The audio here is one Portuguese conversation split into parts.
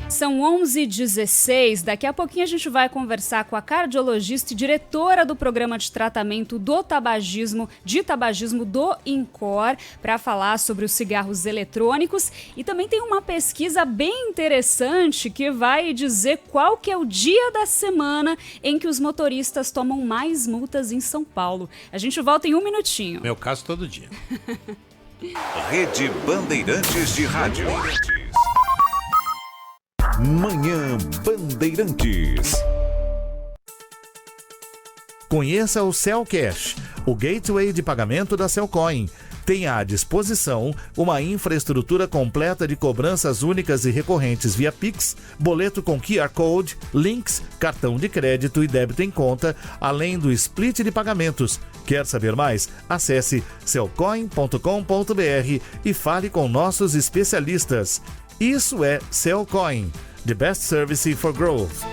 São 11h16, daqui a pouquinho a gente vai conversar com a cardiologista e diretora do programa de tratamento do tabagismo do INCOR, para falar sobre os cigarros eletrônicos. E também tem uma pesquisa bem interessante que vai dizer qual que é o dia da semana em que os motoristas tomam mais multas em São Paulo. A gente volta em um minutinho. Meu caso, todo dia. Rede Bandeirantes de Rádio. Manhã Bandeirantes. Conheça o Cellcash, o gateway de pagamento da Cellcoin. Tenha à disposição uma infraestrutura completa de cobranças únicas e recorrentes via Pix, boleto com QR Code, links, cartão de crédito e débito em conta, além do split de pagamentos. Quer saber mais? Acesse cellcoin.com.br e fale com nossos especialistas. Isso é Cellcoin, the best service for growth.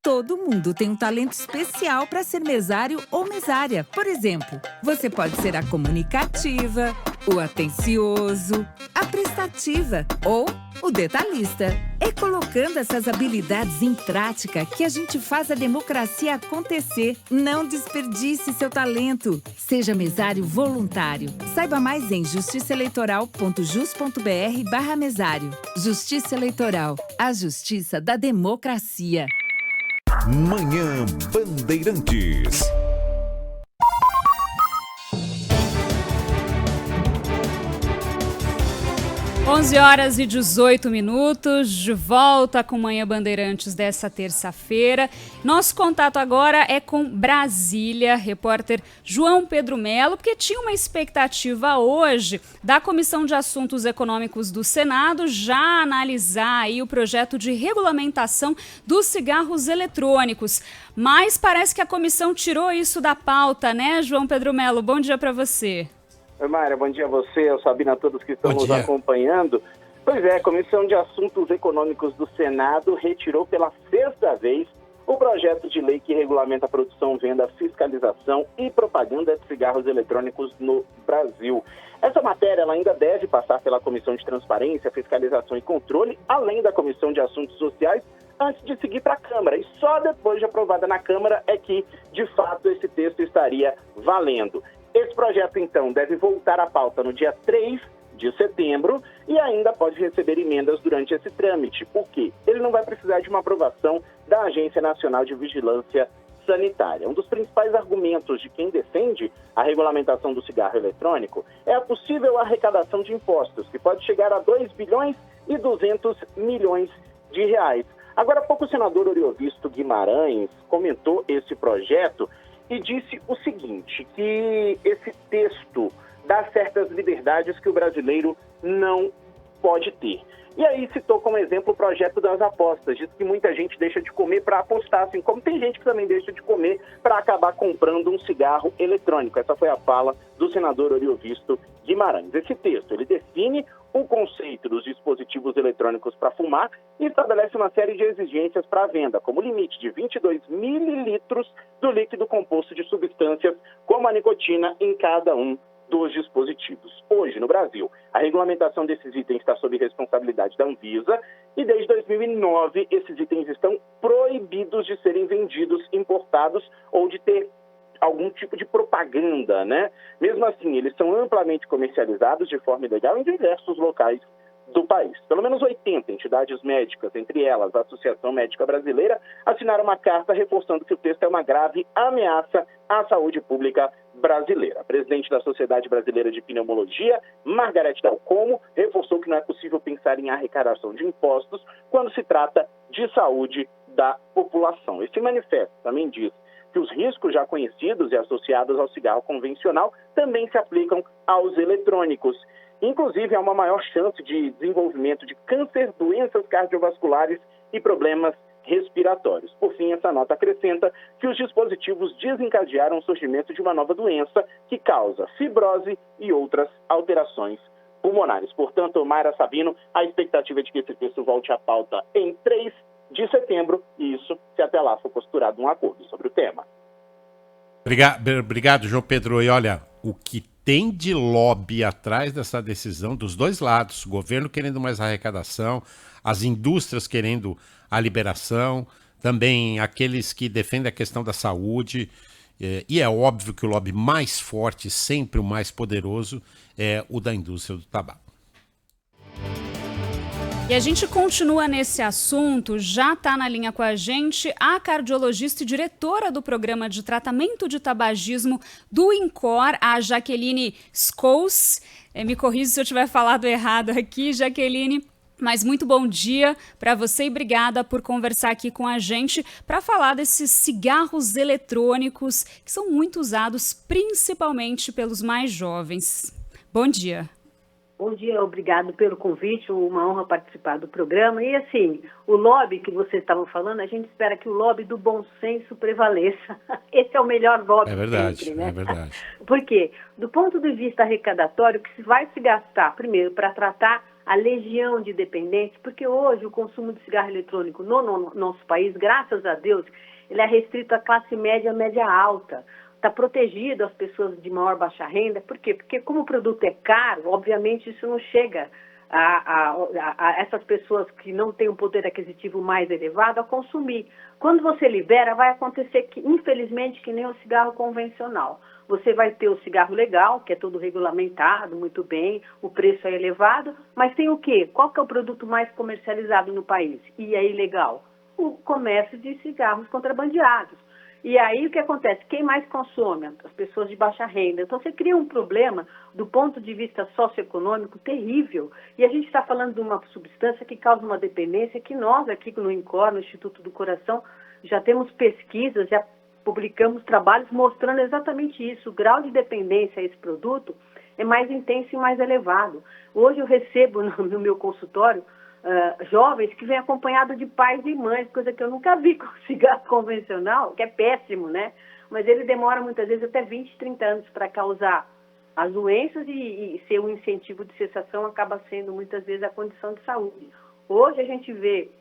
Todo mundo tem um talento especial para ser mesário ou mesária. Por exemplo, você pode ser a comunicativa, o atencioso, a prestativa ou o detalhista. É colocando essas habilidades em prática que a gente faz a democracia acontecer. Não desperdice seu talento. Seja mesário voluntário. Saiba mais em justiçaeleitoral.jus.br/mesário. Justiça Eleitoral, a justiça da democracia. Manhã Bandeirantes. 11h18, de volta com Manhã Bandeirantes dessa terça-feira. Nosso contato agora é com Brasília, repórter João Pedro Melo, porque tinha uma expectativa hoje da Comissão de Assuntos Econômicos do Senado já analisar aí o projeto de regulamentação dos cigarros eletrônicos. Mas parece que a comissão tirou isso da pauta, né, João Pedro Melo? Bom dia para você. Oi, Mayra, bom dia a você, a Sabina, a todos que estão nos acompanhando. Pois é, a Comissão de Assuntos Econômicos do Senado retirou pela sexta vez o projeto de lei que regulamenta a produção, venda, fiscalização e propaganda de cigarros eletrônicos no Brasil. Essa matéria ela ainda deve passar pela Comissão de Transparência, Fiscalização e Controle, além da Comissão de Assuntos Sociais, antes de seguir para a Câmara. E só depois de aprovada na Câmara é que, de fato, esse texto estaria valendo. Esse projeto, então, deve voltar à pauta no dia 3 de setembro e ainda pode receber emendas durante esse trâmite. Por quê? Ele não vai precisar de uma aprovação da Agência Nacional de Vigilância Sanitária. Um dos principais argumentos de quem defende a regulamentação do cigarro eletrônico é a possível arrecadação de impostos, que pode chegar a 2 bilhões e 200 milhões de reais. Agora há pouco o senador Oriovisto Guimarães comentou esse projeto e disse o seguinte, que esse texto dá certas liberdades que o brasileiro não pode ter. E aí citou como exemplo o projeto das apostas. Diz que muita gente deixa de comer para apostar, assim como tem gente que também deixa de comer para acabar comprando um cigarro eletrônico. Essa foi a fala do senador Oriovisto Guimarães. Esse texto, ele define o conceito dos dispositivos eletrônicos para fumar e estabelece uma série de exigências para a venda, como limite de 22 mililitros do líquido composto de substâncias como a nicotina em cada um dos dispositivos. Hoje, no Brasil, a regulamentação desses itens está sob responsabilidade da Anvisa e desde 2009 esses itens estão proibidos de serem vendidos, importados ou de ter algum tipo de propaganda, né? Mesmo assim, eles são amplamente comercializados de forma ilegal em diversos locais do país. Pelo menos 80 entidades médicas, entre elas a Associação Médica Brasileira, assinaram uma carta reforçando que o texto é uma grave ameaça à saúde pública brasileira. A presidente da Sociedade Brasileira de Pneumologia, Margarete Dal Como, reforçou que não é possível pensar em arrecadação de impostos quando se trata de saúde da população. Esse manifesto também diz que os riscos já conhecidos e associados ao cigarro convencional também se aplicam aos eletrônicos. Inclusive, há uma maior chance de desenvolvimento de câncer, doenças cardiovasculares e problemas respiratórios. Por fim, essa nota acrescenta que os dispositivos desencadearam o surgimento de uma nova doença que causa fibrose e outras alterações pulmonares. Portanto, Mayra, Sabino, a expectativa é de que esse texto volte à pauta em 3 de setembro, e isso se até lá for costurado um acordo sobre o tema. Obrigado, João Pedro. E olha, o que tem de lobby atrás dessa decisão dos dois lados, o governo querendo mais arrecadação, as indústrias querendo a liberação, também aqueles que defendem a questão da saúde, e é óbvio que o lobby mais forte, sempre o mais poderoso, é o da indústria do tabaco. E a gente continua nesse assunto, já está na linha com a gente a cardiologista e diretora do Programa de Tratamento de Tabagismo do INCOR, a Jaqueline Scous. Me corrija se eu tiver falado errado aqui, Jaqueline. Mas muito bom dia para você e obrigada por conversar aqui com a gente para falar desses cigarros eletrônicos que são muito usados principalmente pelos mais jovens. Bom dia. Bom dia, obrigado pelo convite, uma honra participar do programa. E assim, o lobby que vocês estavam falando, a gente espera que o lobby do bom senso prevaleça. Esse é o melhor lobby sempre, né? É verdade. Por quê? Do ponto de vista arrecadatório, que se vai se gastar, primeiro, para tratar a legião de dependentes, porque hoje o consumo de cigarro eletrônico no nosso país, graças a Deus, ele é restrito à classe média, média alta. Está protegido as pessoas de maior baixa renda. Por quê? Porque como o produto é caro, obviamente isso não chega a essas pessoas que não têm um poder aquisitivo mais elevado a consumir. Quando você libera, vai acontecer que, infelizmente, que nem o cigarro convencional. Você vai ter o cigarro legal, que é todo regulamentado, muito bem, o preço é elevado, mas tem o quê? Qual que é o produto mais comercializado no país? E é ilegal? O comércio de cigarros contrabandeados. E aí o que acontece? Quem mais consome? As pessoas de baixa renda. Então você cria um problema do ponto de vista socioeconômico terrível. E a gente está falando de uma substância que causa uma dependência que nós aqui no INCOR, no Instituto do Coração, já temos pesquisas, já publicamos trabalhos mostrando exatamente isso. O grau de dependência a esse produto é mais intenso e mais elevado. Hoje eu recebo no meu consultório jovens que vêm acompanhados de pais e mães, coisa que eu nunca vi com cigarro convencional, que é péssimo, né? Mas ele demora muitas vezes até 20, 30 anos para causar as doenças e ser um incentivo de cessação acaba sendo muitas vezes a condição de saúde. Hoje a gente vê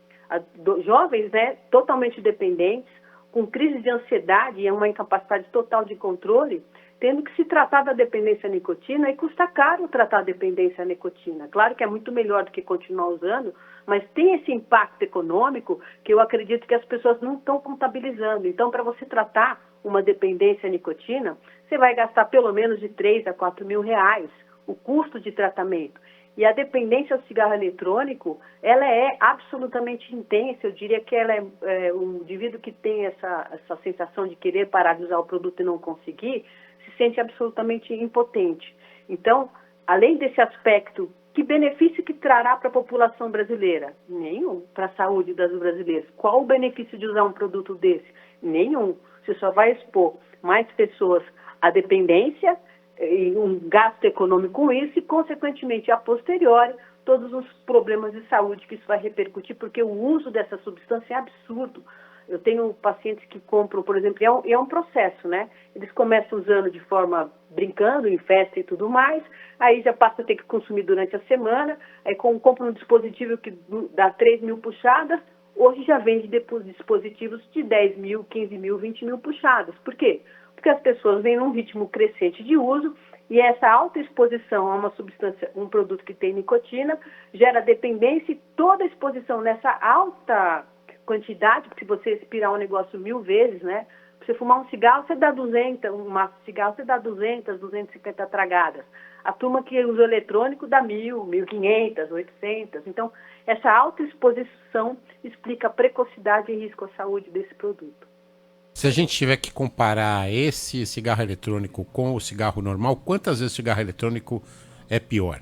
jovens, né, totalmente dependentes, com crise de ansiedade e uma incapacidade total de controle, tendo que se tratar da dependência à nicotina, e custa caro tratar a dependência à nicotina. Claro que é muito melhor do que continuar usando, mas tem esse impacto econômico que eu acredito que as pessoas não estão contabilizando. Então, para você tratar uma dependência à nicotina, você vai gastar pelo menos de 3 a 4 mil reais o custo de tratamento. E a dependência ao cigarro eletrônico, ela é absolutamente intensa. Eu diria que ela o indivíduo que tem essa sensação de querer parar de usar o produto e não conseguir, se sente absolutamente impotente. Então, além desse aspecto, que benefício que trará para a população brasileira? Nenhum. Para a saúde das brasileiras. Qual o benefício de usar um produto desse? Nenhum. Você só vai expor mais pessoas à dependência e um gasto econômico com isso e, consequentemente, a posteriori, todos os problemas de saúde que isso vai repercutir, porque o uso dessa substância é absurdo. Eu tenho pacientes que compram, por exemplo, é um processo, né? Eles começam usando de forma brincando, em festa e tudo mais, aí já passa a ter que consumir durante a semana, aí compram um dispositivo que dá 3 mil puxadas, hoje já vende dispositivos de 10 mil, 15 mil, 20 mil puxadas. Por quê? Porque as pessoas vêm num ritmo crescente de uso e essa alta exposição a uma substância, um produto que tem nicotina, gera dependência, e toda a exposição nessa alta quantidade, porque se você respirar um negócio 1000 vezes, né? Pra você fumar um cigarro, você dá 200, um maço de cigarro, você dá 200, 250 tragadas. A turma que usa eletrônico dá 1000, 1500, 800. Então, essa alta exposição explica a precocidade e risco à saúde desse produto. Se a gente tiver que comparar esse cigarro eletrônico com o cigarro normal, quantas vezes o cigarro eletrônico é pior?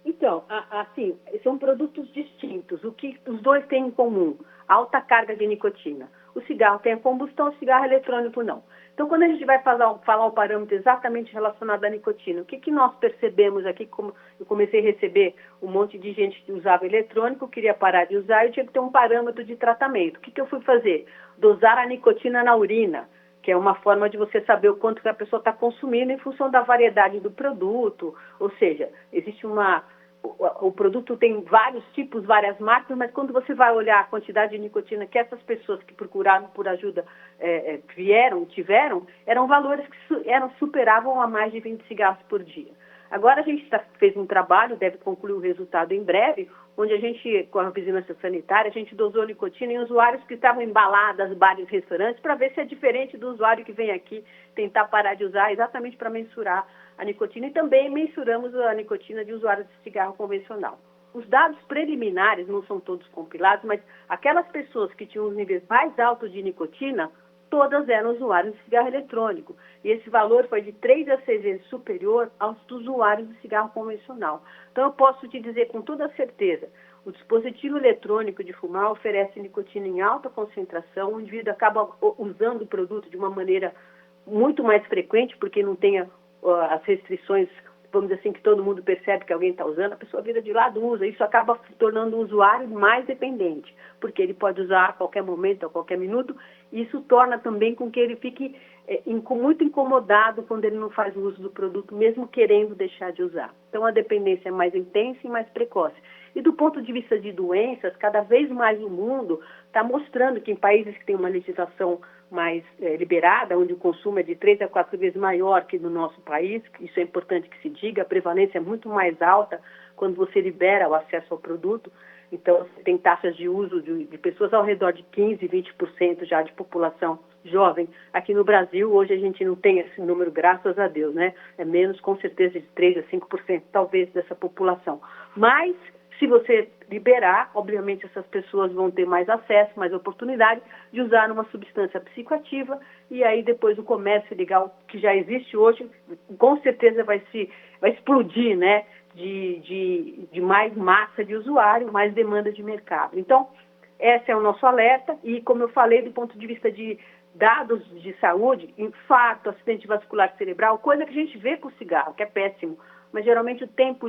Então, assim, são produtos distintos. O que os dois têm em comum? Alta carga de nicotina. O cigarro tem a combustão, o cigarro eletrônico não. Então, quando a gente vai falar o parâmetro exatamente relacionado à nicotina, o que nós percebemos aqui? Como eu comecei a receber um monte de gente que usava eletrônico, queria parar de usar, eu tinha que ter um parâmetro de tratamento. O que eu fui fazer? Dosar a nicotina na urina, que é uma forma de você saber o quanto que a pessoa está consumindo em função da variedade do produto. Ou seja, existe uma o produto tem vários tipos, várias marcas, mas quando você vai olhar a quantidade de nicotina que essas pessoas que procuraram por ajuda tiveram, eram valores que superavam a mais de 20 cigarros por dia. Agora a gente fez um trabalho, deve concluir o resultado em breve, onde a gente, com a vigilância sanitária, a gente dosou nicotina em usuários que estavam em baladas, bares, restaurantes, para ver se é diferente do usuário que vem aqui tentar parar de usar, exatamente para mensurar a nicotina, e também mensuramos a nicotina de usuários de cigarro convencional. Os dados preliminares não são todos compilados, mas aquelas pessoas que tinham os níveis mais altos de nicotina, todas eram usuários de cigarro eletrônico. E esse valor foi de 3 a 6 vezes superior aos dos usuários de cigarro convencional. Então, eu posso te dizer com toda certeza, o dispositivo eletrônico de fumar oferece nicotina em alta concentração, o indivíduo acaba usando o produto de uma maneira muito mais frequente, porque não tem as restrições, vamos dizer assim, que todo mundo percebe que alguém está usando, a pessoa vira de lado, usa. Isso acaba tornando o usuário mais dependente, porque ele pode usar a qualquer momento, a qualquer minuto, e isso torna também com que ele fique muito incomodado quando ele não faz uso do produto, mesmo querendo deixar de usar. Então, a dependência é mais intensa e mais precoce. E do ponto de vista de doenças, cada vez mais o mundo está mostrando que em países que têm uma legislação mais liberada, onde o consumo é de 3 a 4 vezes maior que no nosso país, isso é importante que se diga, a prevalência é muito mais alta quando você libera o acesso ao produto. Então, você tem taxas de uso de pessoas ao redor de 15%, 20% já de população jovem. Aqui no Brasil, hoje a gente não tem esse número, graças a Deus, né? É menos, com certeza, de 3% a 5%, talvez, dessa população. Mas, se você liberar, obviamente essas pessoas vão ter mais acesso, mais oportunidade de usar uma substância psicoativa, e aí depois o comércio legal que já existe hoje, com certeza vai explodir, né? De mais massa de usuário, mais demanda de mercado. Então, esse é o nosso alerta, e como eu falei, do ponto de vista de dados de saúde, infarto, acidente vascular cerebral, coisa que a gente vê com o cigarro, que é péssimo, mas geralmente o tempo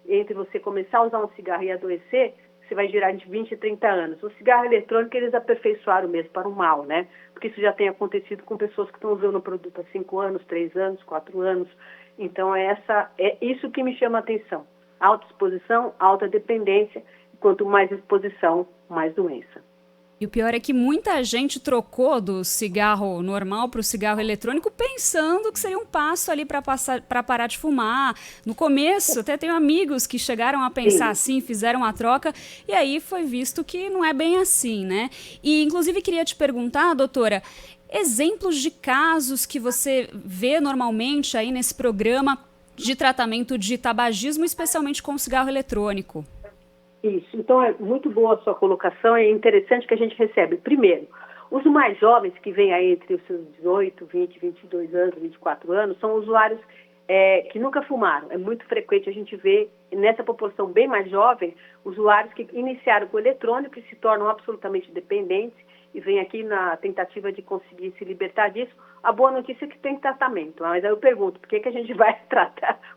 entre você começar a usar um cigarro e adoecer, você vai girar de 20 a 30 anos. O cigarro eletrônico, eles aperfeiçoaram mesmo para o mal, né? Porque isso já tem acontecido com pessoas que estão usando o produto há 5 anos, 3 anos, 4 anos. Então, é isso que me chama a atenção. Alta exposição, alta dependência. Quanto mais exposição, mais doença. E o pior é que muita gente trocou do cigarro normal para o cigarro eletrônico pensando que seria um passo ali para parar de fumar. No começo, até tenho amigos que chegaram a pensar assim, fizeram a troca, e aí foi visto que não é bem assim, né? E, inclusive, queria te perguntar, doutora, exemplos de casos que você vê normalmente aí nesse programa de tratamento de tabagismo, especialmente com o cigarro eletrônico. Isso, então é muito boa a sua colocação, é interessante que a gente recebe, primeiro, os mais jovens que vêm aí entre os seus 18, 20, 22 anos, 24 anos, são usuários que nunca fumaram. É muito frequente a gente ver, nessa população bem mais jovem, usuários que iniciaram com o eletrônico e se tornam absolutamente dependentes e vêm aqui na tentativa de conseguir se libertar disso. A boa notícia é que tem tratamento, mas aí eu pergunto, por que a gente vai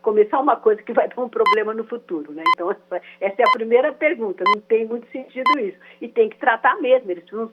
começar uma coisa que vai dar um problema no futuro, né? Então, essa é a primeira pergunta, não tem muito sentido isso. E tem que tratar mesmo, eles precisam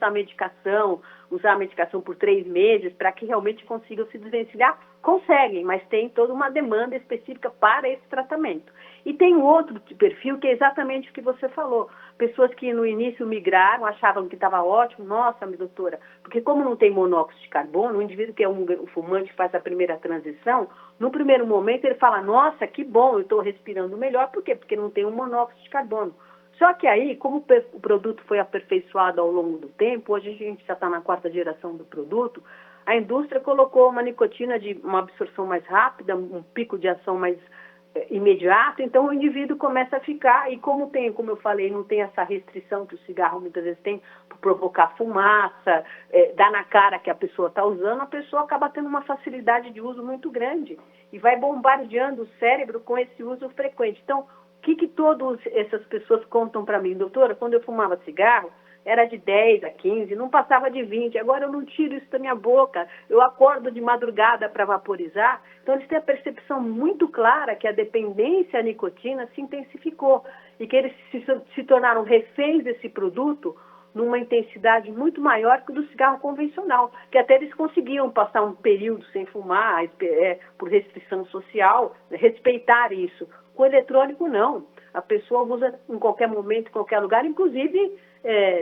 usar a medicação por 3 meses para que realmente consigam se desvencilhar. Conseguem, mas tem toda uma demanda específica para esse tratamento. E tem um outro perfil que é exatamente o que você falou. Pessoas que no início migraram, achavam que estava ótimo, nossa, minha doutora, porque como não tem monóxido de carbono, o indivíduo que é um fumante que faz a primeira transição, no primeiro momento ele fala, nossa, que bom, eu estou respirando melhor, por quê? Porque não tem um monóxido de carbono. Só que aí, como o produto foi aperfeiçoado ao longo do tempo, hoje a gente já está na 4ª geração do produto, a indústria colocou uma nicotina de uma absorção mais rápida, um pico de ação mais imediato, então o indivíduo começa a ficar, e como eu falei, não tem essa restrição que o cigarro muitas vezes tem por provocar fumaça, dar na cara que a pessoa está usando, a pessoa acaba tendo uma facilidade de uso muito grande e vai bombardeando o cérebro com esse uso frequente. Então, o que todas essas pessoas contam para mim? Doutora, quando eu fumava cigarro, era de 10 a 15, não passava de 20, agora eu não tiro isso da minha boca, eu acordo de madrugada para vaporizar. Então eles têm a percepção muito clara que a dependência à nicotina se intensificou e que eles se tornaram reféns desse produto numa intensidade muito maior que o do cigarro convencional, que até eles conseguiam passar um período sem fumar, por restrição social, respeitar isso. Com o eletrônico, não. A pessoa usa em qualquer momento, em qualquer lugar, inclusive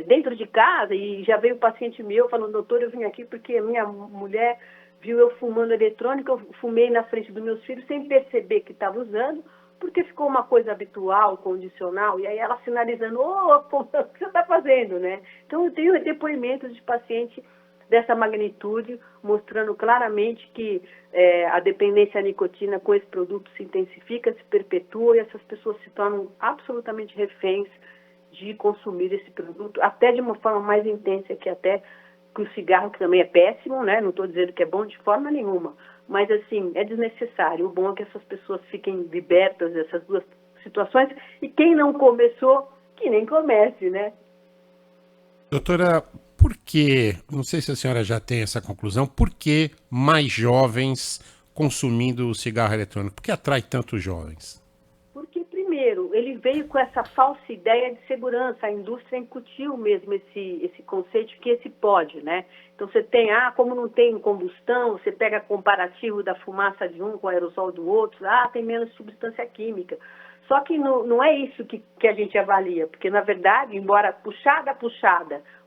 dentro de casa. E já veio um paciente meu falando, doutor, eu vim aqui porque a minha mulher viu eu fumando eletrônico, eu fumei na frente dos meus filhos sem perceber que estava usando, porque ficou uma coisa habitual, condicional, e aí ela sinalizando, o que você está fazendo, né? Então, eu tenho depoimentos de paciente dessa magnitude, mostrando claramente que a dependência à nicotina com esse produto se intensifica, se perpetua, e essas pessoas se tornam absolutamente reféns de consumir esse produto, até de uma forma mais intensa que o cigarro, que também é péssimo, né? Não estou dizendo que é bom de forma nenhuma, mas assim, é desnecessário. O bom é que essas pessoas fiquem libertas dessas duas situações, e quem não começou, que nem comece, né? Doutora, por que, não sei se a senhora já tem essa conclusão, por que mais jovens consumindo o cigarro eletrônico? Por que atrai tantos jovens? Porque, primeiro, ele veio com essa falsa ideia de segurança. A indústria incutiu mesmo esse conceito que esse pode, né? Então, você tem, como não tem combustão, você pega comparativo da fumaça de um com o aerosol do outro, tem menos substância química. Só que não é isso que a gente avalia, porque, na verdade, embora puxada,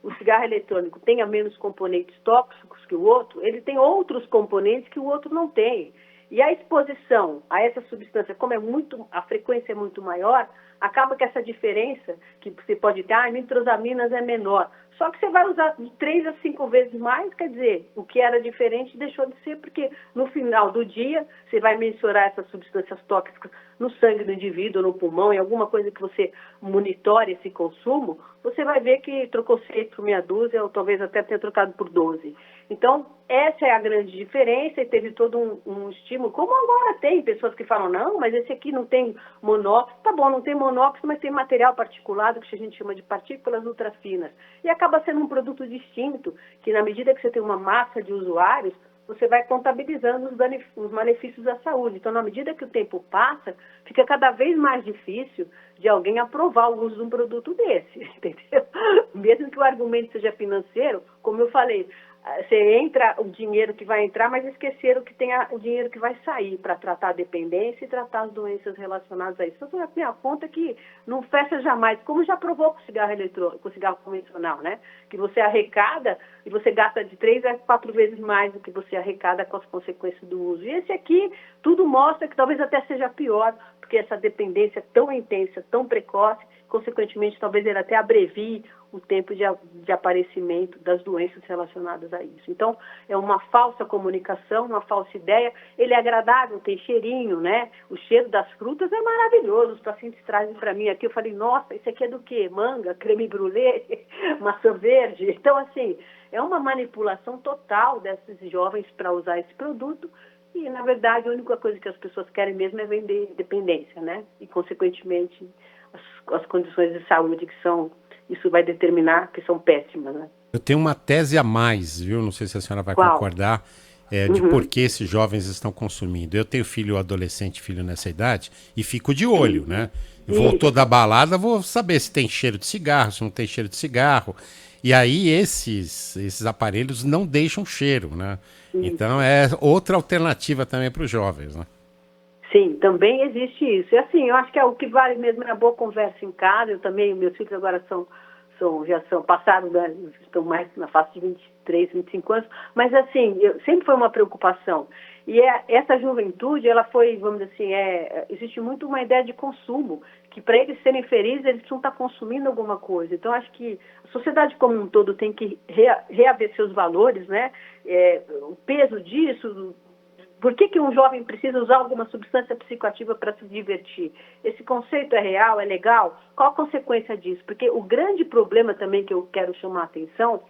o cigarro eletrônico tenha menos componentes tóxicos que o outro, ele tem outros componentes que o outro não tem. E a exposição a essa substância, como a frequência é muito maior, acaba que essa diferença que você pode ter, nitrosaminas é menor. Só que você vai usar de 3 a 5 vezes mais, quer dizer, o que era diferente deixou de ser, porque no final do dia você vai mensurar essas substâncias tóxicas no sangue do indivíduo, no pulmão, em alguma coisa que você monitore esse consumo, você vai ver que trocou 6 por meia dúzia, ou talvez até tenha trocado por 12. Então, essa é a grande diferença, e teve todo um estímulo, como agora tem pessoas que falam, não, mas esse aqui não tem monóxido. Tá bom, não tem monóxido, mas tem material particulado, que a gente chama de partículas ultrafinas. E acaba sendo um produto distinto, que na medida que você tem uma massa de usuários, você vai contabilizando os malefícios à saúde. Então, na medida que o tempo passa, fica cada vez mais difícil de alguém aprovar o uso de um produto desse, entendeu? Mesmo que o argumento seja financeiro, como eu falei, você entra o dinheiro que vai entrar, mas esqueceram que tem o dinheiro que vai sair para tratar a dependência e tratar as doenças relacionadas a isso. Então, a minha conta é que não fecha jamais, como já provou com o cigarro eletrônico, com o cigarro convencional, né? Que você arrecada e você gasta de 3 a 4 vezes mais do que você arrecada com as consequências do uso. E esse aqui, tudo mostra que talvez até seja pior, porque essa dependência tão intensa, tão precoce, consequentemente, talvez ele até abrevie o tempo de aparecimento das doenças relacionadas a isso. Então, é uma falsa comunicação, uma falsa ideia. Ele é agradável, tem cheirinho, né? O cheiro das frutas é maravilhoso. Os pacientes trazem para mim aqui, eu falei, nossa, isso aqui é do quê? Manga, creme brulee, maçã verde. Então, assim, é uma manipulação total desses jovens para usar esse produto. E, na verdade, a única coisa que as pessoas querem mesmo é vender dependência, né? E, consequentemente, as condições de saúde isso vai determinar que são péssimas, né? Eu tenho uma tese a mais, viu? Não sei se a senhora vai Qual? concordar, de por que esses jovens estão consumindo. Eu tenho filho adolescente, filho nessa idade, e fico de olho, né? Voltou da balada, vou saber se tem cheiro de cigarro, se não tem cheiro de cigarro. E aí esses aparelhos não deixam cheiro, né? Então é outra alternativa também para os jovens, né? Sim, também existe isso. E assim, eu acho que o que vale mesmo é a boa conversa em casa. Eu também, meus filhos agora passaram, né, estão mais na faixa de 23, 25 anos, mas assim, sempre foi uma preocupação. E essa juventude, ela foi, vamos dizer assim, existe muito uma ideia de consumo, que para eles serem felizes, eles precisam estar consumindo alguma coisa. Então, acho que a sociedade como um todo tem que reaver seus valores, né? O peso disso. Por que um jovem precisa usar alguma substância psicoativa para se divertir? Esse conceito é real, é legal? Qual a consequência disso? Porque o grande problema também que eu quero chamar a atenção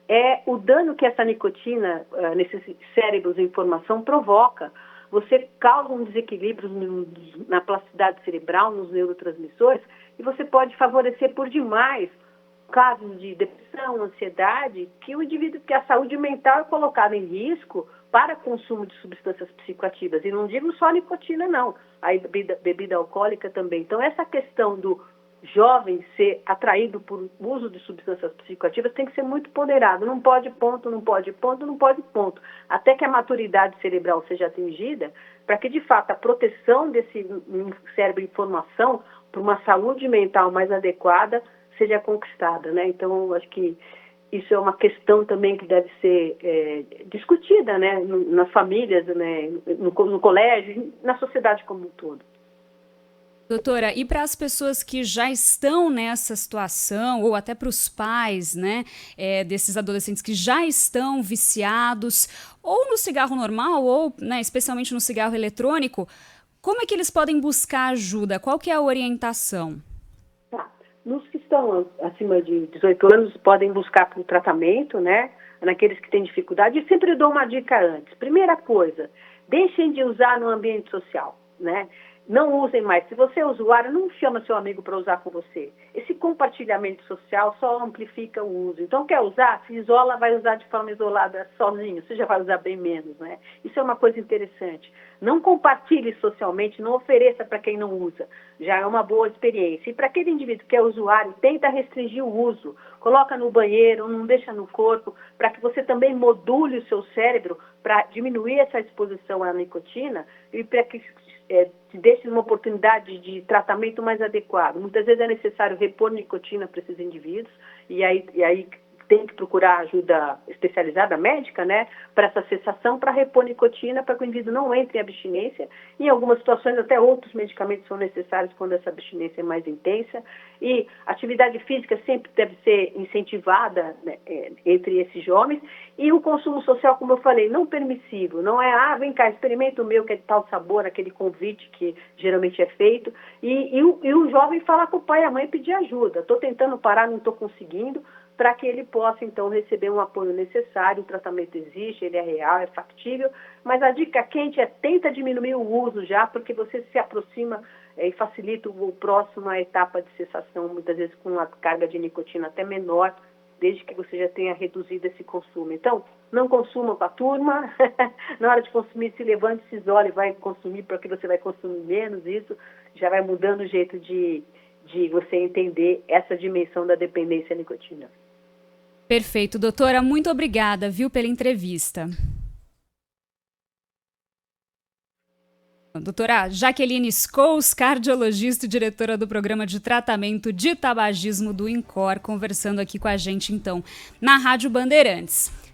é o dano que essa nicotina nesses cérebros em formação provoca. Você causa um desequilíbrio na plasticidade cerebral, nos neurotransmissores, e você pode favorecer por demais casos de depressão, ansiedade, que a saúde mental é colocada em risco para consumo de substâncias psicoativas. E não digo só a nicotina, não. A bebida alcoólica também. Então, essa questão do jovem ser atraído por uso de substâncias psicoativas tem que ser muito ponderado. Não pode ponto, não pode ponto, não pode ponto. Até que a maturidade cerebral seja atingida, para que, de fato, a proteção desse cérebro em formação para uma saúde mental mais adequada seja conquistada, né? Então, acho que isso é uma questão também que deve ser discutida, né? Nas famílias, né? No colégio, na sociedade como um todo. Doutora, e para as pessoas que já estão nessa situação, ou até para os pais, né, desses adolescentes que já estão viciados, ou no cigarro normal, ou, né, especialmente no cigarro eletrônico, como é que eles podem buscar ajuda? Qual que é a orientação? Nos que estão acima de 18 anos podem buscar por tratamento, né? Naqueles que têm dificuldade. E sempre dou uma dica antes. Primeira coisa, deixem de usar no ambiente social, né? Não usem mais. Se você é usuário, não chama seu amigo para usar com você. Esse compartilhamento social só amplifica o uso. Então, quer usar? Se isola, vai usar de forma isolada, sozinho. Você já vai usar bem menos, né? Isso é uma coisa interessante. Não compartilhe socialmente, não ofereça para quem não usa. Já é uma boa experiência. E para aquele indivíduo que é usuário, tenta restringir o uso. Coloca no banheiro, não deixa no corpo, para que você também module o seu cérebro para diminuir essa exposição à nicotina e para que te deixe numa oportunidade de tratamento mais adequado. Muitas vezes é necessário repor nicotina para esses indivíduos e aí tem que procurar ajuda especializada médica, né, para essa cessação, para repor nicotina, para que o indivíduo não entre em abstinência. Em algumas situações, até outros medicamentos são necessários quando essa abstinência é mais intensa. E atividade física sempre deve ser incentivada, né, entre esses jovens. E o consumo social, como eu falei, não permissivo. Não é, vem cá, experimenta o meu, que é de tal sabor, aquele convite que geralmente é feito. E o jovem falar com o pai e a mãe e pedir ajuda. Estou tentando parar, não estou conseguindo, para que ele possa, então, receber um apoio necessário. O tratamento existe, ele é real, é factível, mas a dica quente é tenta diminuir o uso já, porque você se aproxima e facilita o próximo à etapa de cessação, muitas vezes com uma carga de nicotina até menor, desde que você já tenha reduzido esse consumo. Então, não consuma com a turma, na hora de consumir, se levante, se isole e vai consumir, porque você vai consumir menos, isso já vai mudando o jeito de você entender essa dimensão da dependência à nicotina. Perfeito, doutora, muito obrigada, viu, pela entrevista. Doutora Jaqueline Scous, cardiologista e diretora do Programa de Tratamento de Tabagismo do INCOR, conversando aqui com a gente, então, na Rádio Bandeirantes.